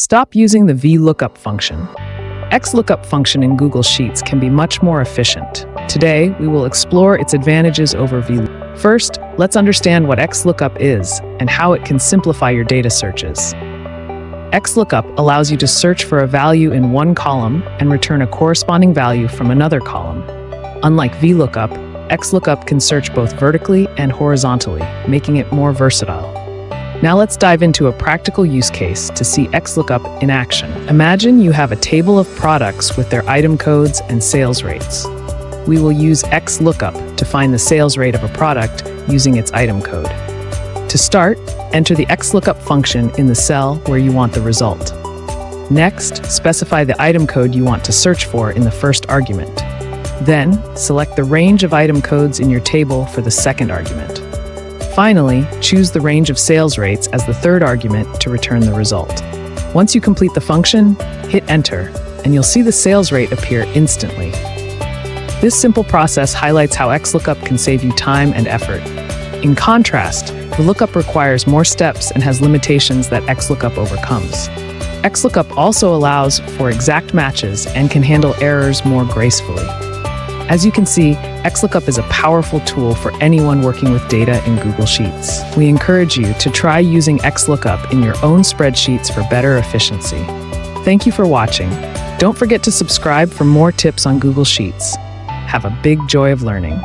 Stop using the VLOOKUP function. XLOOKUP function in Google Sheets can be much more efficient. Today, we will explore its advantages over VLOOKUP. First, let's understand what XLOOKUP is and how it can simplify your data searches. XLOOKUP allows you to search for a value in one column and return a corresponding value from another column. Unlike VLOOKUP, XLOOKUP can search both vertically and horizontally, making it more versatile. Now let's dive into a practical use case to see XLOOKUP in action. Imagine you have a table of products with their item codes and sales rates. We will use XLOOKUP to find the sales rate of a product using its item code. To start, enter the XLOOKUP function in the cell where you want the result. Next, specify the item code you want to search for in the first argument. Then, select the range of item codes in your table for the second argument. Finally, choose the range of sales rates as the third argument to return the result. Once you complete the function, hit Enter, and you'll see the sales rate appear instantly. This simple process highlights how XLOOKUP can save you time and effort. In contrast, VLOOKUP requires more steps and has limitations that XLOOKUP overcomes. XLOOKUP also allows for exact matches and can handle errors more gracefully. As you can see, XLOOKUP is a powerful tool for anyone working with data in Google Sheets. We encourage you to try using XLOOKUP in your own spreadsheets for better efficiency. Thank you for watching. Don't forget to subscribe for more tips on Google Sheets. Have a big joy of learning.